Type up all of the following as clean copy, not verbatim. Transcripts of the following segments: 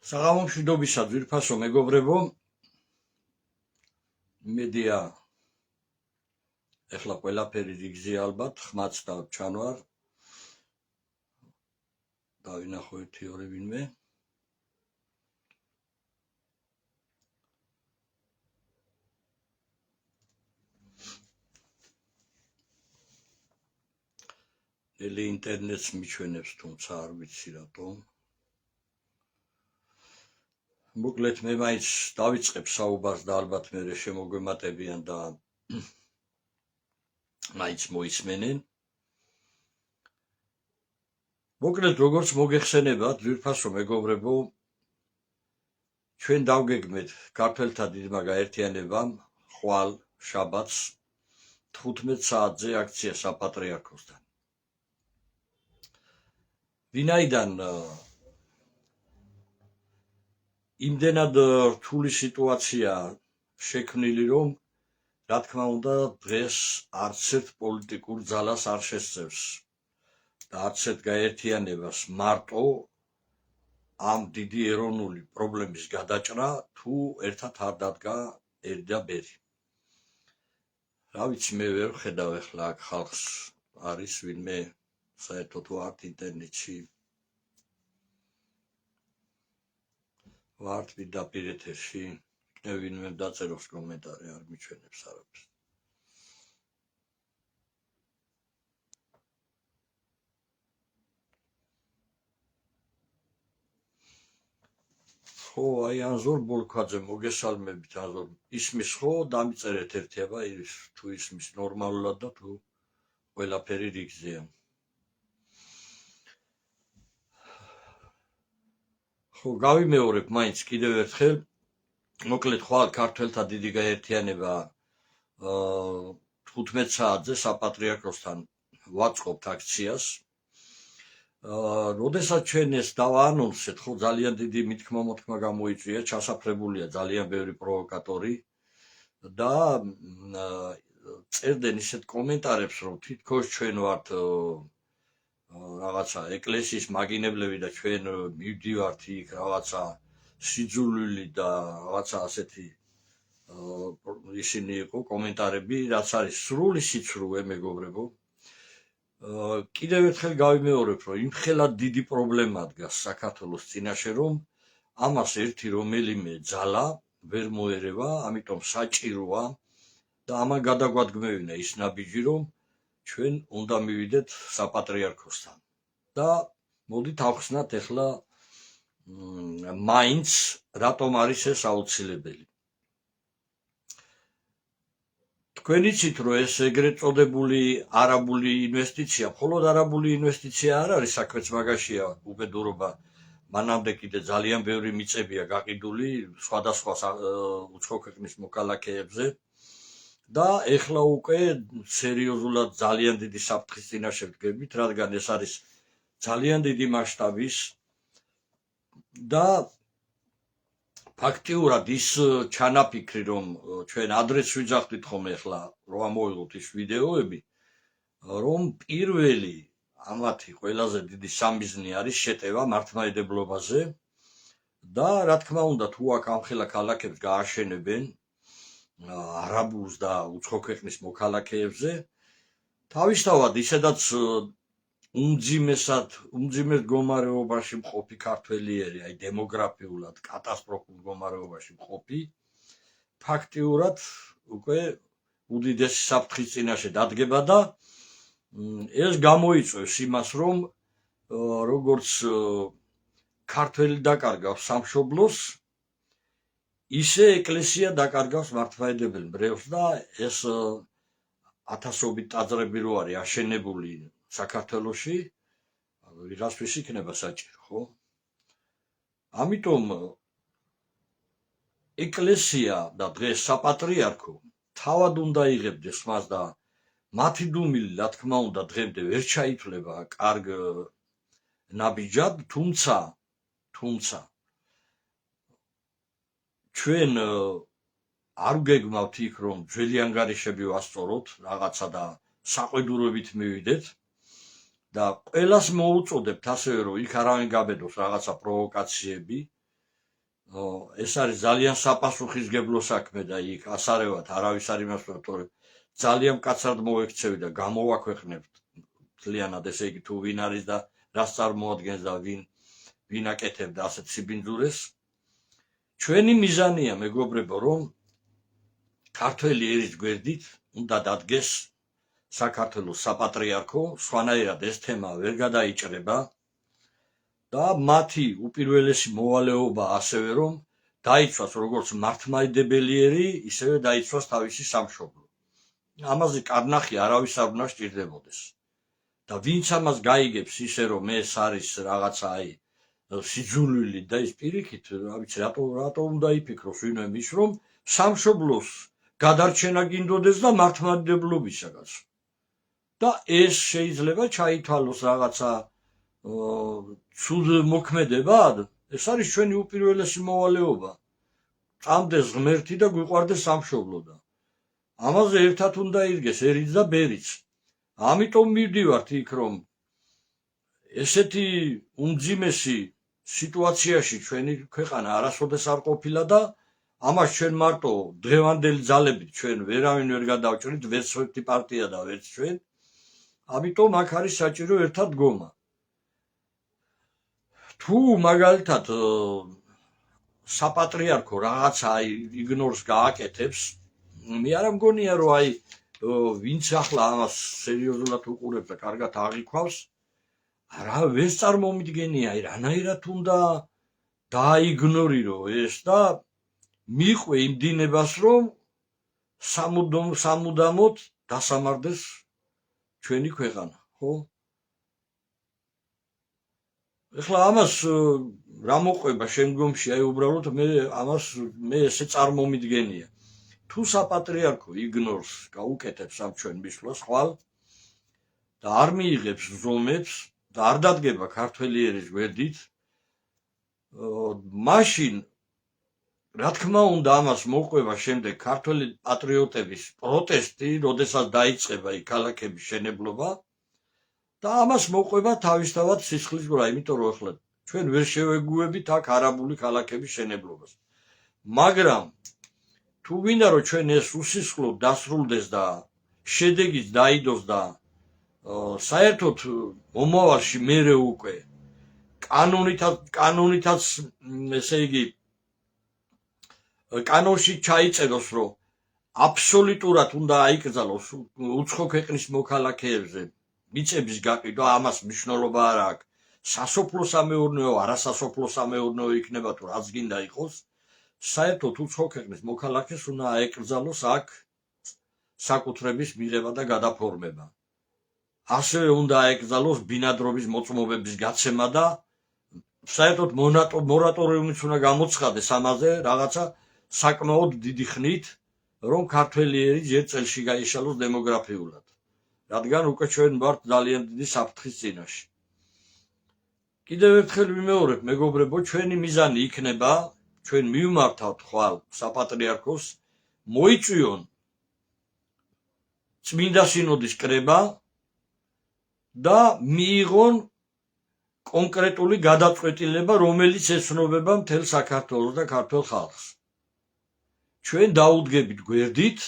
საღამო მშვიდობისა ძვირფასო მეგობრებო, მედია ეხლა ყველაფერი რიგზია ალბათ, ხმაც და ჩანვარ. დავინახო ერთი ორი ვინმე. ელი ინტერნეტს მიჩვენებს, თუმცა არ ვიცი რატომ. მოკლედ მე მაინც დავიწყებ საუბარს და ალბათ მე შემოგვემატებიან და მაინც მოისმენენ. მოკლედ როგორც მოგეხსენებათ, ძვირფასო მეგობრებო, ჩვენ დავგეგმეთ ქართველთა დიდმა გაერთიანებამ ხვალ შაბათს 15 საათზე აქცია საპატრიარქოსთან. ვინაიდან იმდენად რთული სიტუაცია შექმნილი, რომ რა თქმა უნდა დღეს არც ერთ პოლიტიკურ ძალას არ შესწევს და არც ერთ გაერთიანებას მარტო ამ დიდი ეროვნული პრობლემის გადაჭრა თუ ერთად არ დადგა ერი და ბერი. რა ვიცი, მე ვერ ხედავ ახლა აქ ხალხს არის ვინმე საერთოდ ვართ ინტერნეტში, ვართ პირდაპირ ეთერში, იქნებ ვინმე დაწეროს კომენტარი, არ მიჩვენებს არაფერს. ხო, აი ანზორ ბოლქვაძე მოგესალმებით, ანზორ ისმის ხო, დამიწერეთ ერთი, აბა თუ ისმის ნორმალურად და თუ ყველაფერი რიგზეა. ხო, გავიმეორებ მაინც კიდევ ერთხელ, მოკლედ ხვალ ქართველთა დიდი გაერთიანება 15 საათზე საპატრიარქოსთან ვაწყობთ აქციას. როდესაც ჩვენ ეს დავაანონსეთ, ხო, ძალიან დიდი მითქმა-მოთქმა გამოიწვია, ჩასაფრებულია ძალიან ბევრი პროვოკატორი და წერდნენ ისეთ კომენტარებს, რომ თითქოს ჩვენ ვართ რაღაცა ეკლესიის მაგინებლები და ჩვენ მივდივართ იქ რაღაცა სიძულვილი და რაღაცა ასეთი ისინი იყო კომენტარები, რაც არის სრული სიცრუე, მეგობრებო. კიდევ ერთხელ გავიმეორებ, რომ იმხელად დიდი პრობლემა დგას საქართველოს წინაშე, რომ ამას ერთი რომელიმე ძალა ვერ მოერევა, ამიტომ საჭიროა და ამან გადაგვადგმევინა ის ნაბიჯი, რომ ჩვენ უნდა მივიდეთ საპატრიარქოსთან და მოდით ავხსნათ ახლა მაინც რატომ არის ეს აუცილებელი. თქვენ იცით, რომ ეს ეგრეთ წოდებული არაბული ინვესტიცია, მხოლოდ არაბული ინვესტიცია არ არის, საქმეც მაგაშია, უბედურობა. მანამდე კიდე ძალიან ბევრი მიწებია გაყიდული სხვადასხვა უცხო ქვეყნის მოქალაქეებზე და ეხლა უკვე სერიოზულად ძალიან დიდი საფრთხის წინაშე ვდგებით, რადგან ეს არის ძალიან დიდი მასშტაბის და ფაქტიურად ის ჩანაფიქრი, რომ ჩვენ ადრეც ვიძახდით ხოლმე ახლა რომ ამოვიღოთ ის ვიდეოები, რომ პირველი ამათი ყველაზე დიდი სამიზნე არის შეტევა მართლმადიდებლობაზე და რა თქმა უნდა თუ აქ ამხელა ქალაქებს გააშენებენ არაბულს და უცხო ქვეყნის მოქალაქეებზე, თავისთავად ისედაც უმძიმეს მდგომარეობაში მყოფი ქართველიერი, აი დემოგრაფიულად კატასტროფულ მდგომარეობაში მყოფი, ფაქტიურად უკვე უდიდესი საფრთხის წინაშე დადგება და ეს გამოიწვევს იმას, რომ როგორც ქართველი დაკარგავს სამშობლოს, ისე ეკლესია დაკარგავს მართლმადიდებელ მრევლს და ეს ათასობით ტაძრები რო არის აშენებული საქართველოში, რასთვის იქნება საჭირო, ხო? ამიტომ ეკლესია და დღეს საპატრიარქო თავად უნდა იღებდეს მას და მათი დუმილი, რა თქმა უნდა, დღემდე ვერ ჩაითვლება კარგ ნაბიჯად, თუმცა ჩვენ არ ვგეგმავთ იქ, რომ ძველი ანგარიშები ვასწოროთ რაღაცა და საყვედურობით მივიდეთ და ყველას მოუწოდებთ ასევე, რომ იქ არავინ გაბედოს რაღაცა პროვოკაციები ეს არის ძალიან საპასუხისგებლო საქმე და იქ ასარევად არავის არ იმასვლა, თორე ძალიან მკაცრად მოექცევი და გამოვაქვეყნებთ მთლიანად, ესე იგი თუ ვინ არის და რას წარმოადგენს და ვინ აკეთებდა ასეთ სიბინძურეს. ჩვენი მიზანია, მეგობრებო, რომ ქართველი ერის გვერდით უნდა დადგეს საქართველოს საპატრიარქო, სხვანაირად ეს თემა ვერ გადაიჭრება და მათი უპირველესი მოვალეობა ასევე რომ დაიცვას როგორც მართლმადიდებელი, ისევე დაიცვას თავისი სამშობლო. ამაზე კარნახი არავის არ უნდა სჭირდებოდეს. და ვინც ამას გაიგებს ისე რომ ეს არის რაღაცა სიძულვილი და ის პირიქით, რა ვიცი, რატო უნდა იფიქროს ვინმე ის რომ სამშობლოს გადარჩენა გინდოდეს და მართლმადიდებლობისაგან. და ეს შეიძლება ჩაითვალოს რაღაცა ცუდ მოქმედებად, ეს არის ჩვენი უპირველესი მოვალეობა. წამდეს ღმერთი და გვიყვარდეს სამშობლო და ამაზე ერთად უნდა იდგეს ერიც და ბერიც. ამიტომ მივდივართ იქ რომ ესეთი უმძიმესი სიტუაციაში ჩვენი ქვეყანა არასოდეს არ ყოფილა და ამას ჩვენ მარტო დღევანდელი ძალებით ჩვენ ვერავინ ვერ გადავჭრით, ვერც ერთი პარტია და ვერც ჩვენ. ამიტომ აქ არის საჭირო ერთად დგომა. თუ მაგალითად საპატრიარქო რაღაცა იგნორს გააკეთებს, მე არ მგონია რომ ვინც ახლა ამას სერიოზულად უყურებს და კარგად აღიქვავს, რა ვერ წარმომიდგენია, რანაირად უნდა დააიგნორირო ეს და მიყვე იმ დინებას, რომ სამუდამოდ დასამარდეს ჩვენი ქვეყანა, ხო? ეხლა ამას რა მოყვება შემდგომში, უბრალოდ მე ესე წარმომიდგენია. თუ საპატრიარქო იგნორს გაუკეთებს ამ ჩვენ მისვლას ხვალ და არ მიიღებს ზომებს და არ დადგება ქართველი ერის გვერდით, მაშინ რა თქმა უნდა ამას მოყვება შემდეგ ქართველი პატრიოტების პროტესტი, როდესაც დაიწყება იქ ქალაქების შენებლობა და ამას მოყვება თავისთავად სისხლის გრა, იმიტომ რომ ახლა ჩვენ ვერ შევეგუებით აქ არაბული ქალაქების შენებლობას. მაგრამ თუ ვინდა რომ ჩვენ ეს უსისხლოდ დასრულდეს და შედეგიც დაიდოს და საერთოდ მომავალში მერე უკვე კანონითაც ესე იგი კანონში ჩაიწეროს რომ აბსოლუტურად უნდა აიკრძალოს უცხო ქვეყნის მოქალაქეებზე მიწების გაყიდვა, ამას მნიშვნელობა არ აქვს. სასოფლო-სამეურნეო, არასასოფლო-სამეურნეო იქნება თუ რაც გინდა იყოს, საერთოდ უცხო ქვეყნის მოქალაქეს უნდა აეკრძალოს აქ საკუთრების მიღება და გადაფორმება. ასევე უნდა აეკრძალოს ბინადრობის მოწმობების გაცემა და საერთოდ მორატორიუმიც უნდა გამოცხადეს ამაზე რაღაცა საკმაოდ დიდი ხნით, რომ ქართველი ერი ჯერ წელში გაიშალოს დემოგრაფიულად. რადგან უკვე ჩვენ ვართ ძალიან დიდი საფრთხის წინაშე. კიდევ ერთხელ ვიმეორებ, მეგობრებო, ჩვენი მიზანი იქნება, ჩვენ მივმართავთ ხვალ საპატრიარქოს, მოიწვიონ წმინდა სინოდის კრება და მიიღონ კონკრეტული გადაწყვეტილება, რომელიც ეცნობება მთელ საქართველოს და ქართველ ხალხს. ჩვენ დაუდგებით გვერდით,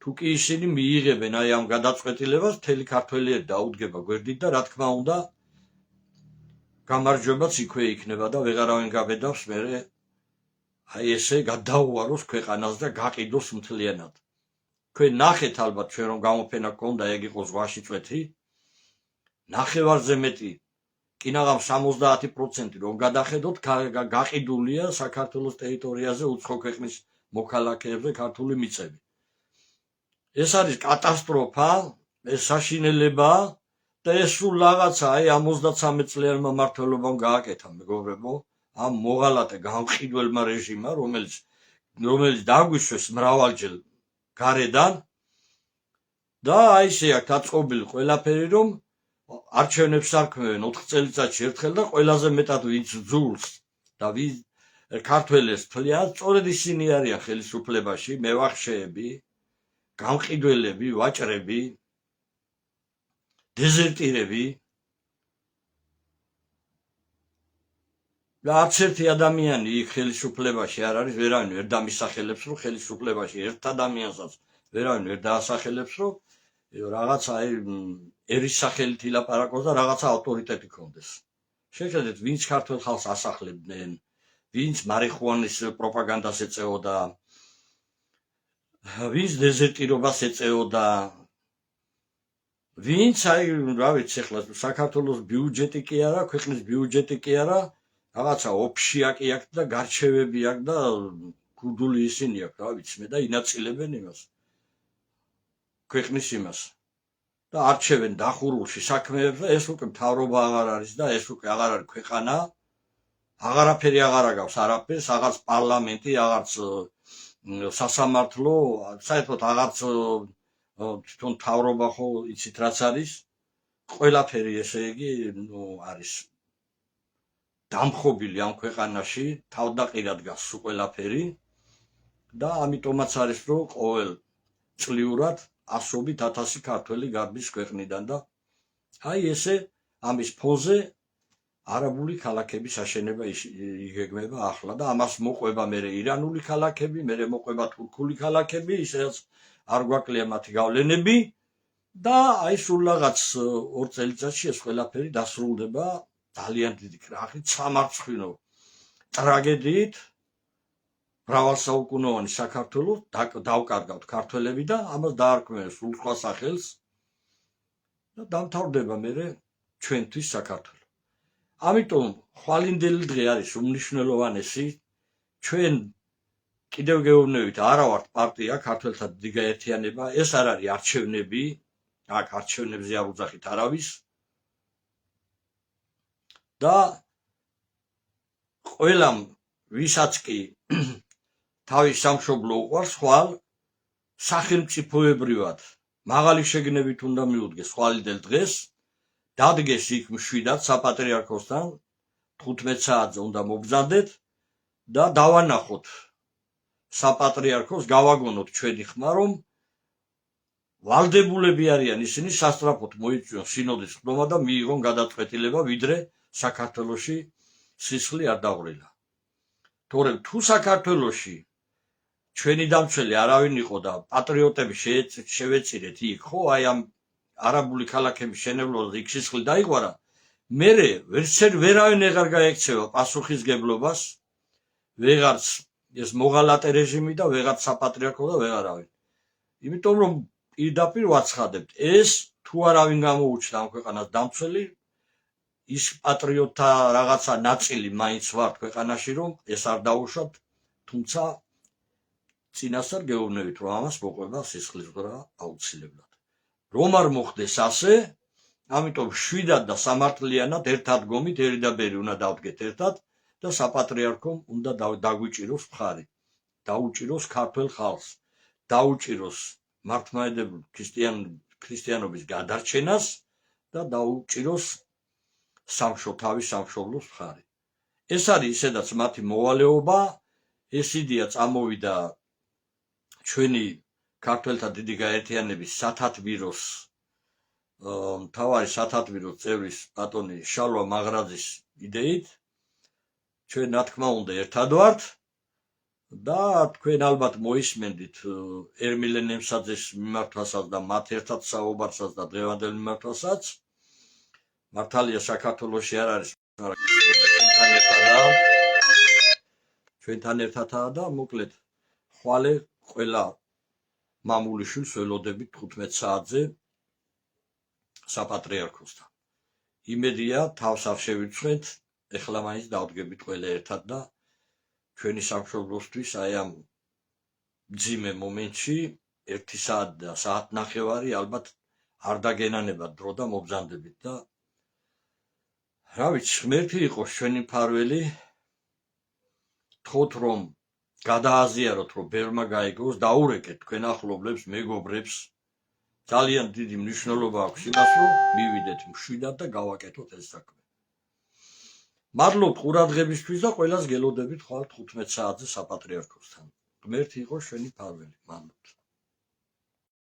თუ კი ისინი მიიღებენ ამ გადაწყვეტილებას, მთელი ქართველი დაუდგება გვერდით და რა თქმა უნდა გამარჯვებაც იქვე იქნება და ვეღარავინ გაბედავს მერე ესე გადაუაროს ქვეყანას და გაყიდოს მთლიანად. თქვენ ნახეთ ალბათ ჩვენ რომ გამოფენა გქონდა, ეგ იყო ზღვაში წვეთი, ნახევარზე მეტი, კინაღამ 70% რომ გადახედოთ, გაყიდულია საქართველოს ტერიტორიაზე უცხო ქვეყნის მოქალაქეებზე ქართული მიწები. ეს არის კატასტროფა, ეს საშინელება და ეს სულ რაღაცა 73 წლიანმა მმართველობამ გააკეთა, მეგობრებო, ამ მოღალატე გამყიდველმა რეჟიმმა, რომელიც დაგვისვეს მრავალჯერ გარედან და ესე აქ დაწყობილი ყველაფერი, რომ არჩევნებს არქმევენ 4 წელიწადში ერთხელ და ყველაზე მეტად ვინც ძულს და ქართველებს თვლიან, სწორედ ისინი არიან ხელისუფლებაში, მევახშეები, გამყიდველები, ვაჭრები, დეზერტირები. და არც ერთი ადამიანი იქ ხელისუფლებაში არ არის, ვერავინ ვერ დამისახელებს, რომ ხელისუფლებაში ერთ ადამიანსაც ვერავინ ვერ დაასახელებს, რომ რაღაცა ერის სახელით ილაპარაკოს და რაღაცა ავტორიტეტი ჰქონდეს. შეხედეთ, ვინც ქართულ ხალხს ასახლებდნენ, ვინც მარიხუანის პროპაგანდას ეწეოდა, ვინც დეზერტირობას ეწეოდა, ვინც რა ვიცი ახლა საქართველოს ბიუჯეტი კი არა, ქვეყნის ბიუჯეტი კი არა, რაღაცა ოფშია კი აქვს და გარჩევები აქვს და გუდული ისინი აქვს, რა ვიცი მე და ინაწილებენ იმას. ქვეყნის იმას და არჩევენ დახურულში საქმეებს და ეს უკვე მთავრობა აღარ არის და ეს უკვე აღარ არის ქვეყანა, აღარაფერი აღარ აგავს არაფერს, აღარც პარლამენტი, აღარც სასამართლო, საერთოდ აღარც თვითონ მთავრობა ხო იცით რაც არის, ყველაფერი ესე იგი არის დამხობილი ამ ქვეყანაში, თავდაყირად გას ყველაფერი და ამიტომაც არის რომ ყოველ წლიურად ასობით 1000 ქართველი გარბის ქვეყნიდან და აი ესე ამის ფონზე არაბული ქალაქების აშენება იგეგმება ახლა და ამას მოყვება მე ირანული ქალაქები, მე მოყვება თურქული ქალაქები, ისაც არ გვაკლია მათი გავლენები და აი სულ რაღაც 2 წელიწადში ეს ყველაფერი დასრულდება ძალიან დიდი კრახით, სამარცხვინო ტრაგედიით. მრავალსაუკუნოვანი საქართველოს დავკარგავთ ქართველები და ამას დაარქმევენ სულ სხვა სახელს და დამთავრდება მე ჩვენთვის საქართველო. ამიტომ ხვალინდელი დღე არის უმნიშვნელოვანესი. ჩვენ კიდევ გეუბნებით, არა ვართ პარტია, ქართველთა დიდი გაერთიანება, ეს არ არის არჩევნები, აქ არჩევნებზე არ უძახით არავის და ყველამ ვისაც კი თავის სამშობლო უყვარს, ხვალ სახელმწიფოებრივად მაღალი შეგნებით უნდა მიუდგეს ხვალინდელ დღეს, დადგეს იქ მშვიდად საპატრიარქოსთან 15 საათზე უნდა მობრძანდეთ და დავანახოთ საპატრიარქოს, გავაგონოთ ჩვენი ხმა, რომ ვალდებულები არიან ისინი სასწრაფოდ მოიწვიონ სინოდის ხდომა და მიიღონ გადაწყვეტილება, ვიდრე საქართველოში სისხლი არ დაღვრილა. თორემ თუ საქართველოში ჩვენი დამცველი არავინ იყო და პატრიოტები შევეწირეთ იქ, ხო, აი ამ არაბული ქალაქების შენებლობას იქ სისხლი დაიღვარა, მერე ვერავინ აღარ გაექცევა პასუხისგებლობას, ვეღარც ეს მოღალატე რეჟიმი და ვეღარც საპატრიარქო და ვეღარავინ. იმიტომ რომ პირდაპირ ვაცხადებთ, ეს თუ არავინ გამოუჩნდა ამ ქვეყანას დამცველი, ის პატრიოტთა რაღაცა ნაწილი მაინც ვართ ქვეყანაში, რომ ეს არ დაუშვათ, თუმცა წინასწარ გეუბნებით, რომ ამას მოყვება სისხლისღვრა აუცილებლად. რომ არ მოხდეს ასე, ამიტომ შვიდად და სამართლიანად ერთად გომით ერიდაბერი უნდა დავდგეთ ერთად და საპატრიარქომ უნდა დაგვიჭიროს მხარი, დაუჭიროს ქართველ ხალხს, დაუჭიროს მართლმადიდებლური ქრისტიანობის გადარჩენას და დაუჭიროს თავის სამშობლოს მხარი. ეს არის ისედაც მათი მოვალეობა, ეს იდეა წამოვიდა ჩვენი ქართველთა დიდი გაერთიანების სათათბიროს მთავარი სათათბიროს წევრის ბატონი შალვა მაღრაძის იდეით. ჩვენ რა თქმა უნდა ერთად ვართ და თქვენ ალბათ მოისმენდით ერმილე ნემსაძეს მიმართვასაც და მათ ერთად საუბარსაც და დღევანდელ მიმართვასაც. მართალია საქართველოში არ არის, ჩვენთან ერთადაა და მოკლედ ხვალე ყველა მამული შვილს ველოდებით 15 საათზე საპატრიარქოსთან. იმედია თავს არ შევიცვლეთ, ეხლა მაინც დავდგებით ყველა ერთად და ჩვენი სამშობლოსთვის აი ამ მძიმე მომენტში 1 საათი და საათნახევარი ალბათ არ დაგენანება დრო და მობრძანდებით და რა ვიცი, ღმერთი იყოს ჩვენი მფარველი, თქოთ რომ გადააზიაროთ, რომ ბევრმა გაიგოს, დაურეკეთ თქვენ ახლობლებს, მეგობრებს. ძალიან დიდი მნიშვნელობა აქვს იმას, რომ მივიდეთ მშვიდად და გავაკეთოთ ეს საქმე. მადლობთ ყურადღებისთვის და ყველას გელოდებით ხვალ 15 საათზე საპატრიარქოსთან. ღმერთი იყოს ჩვენი მფარველი. მადლობთ.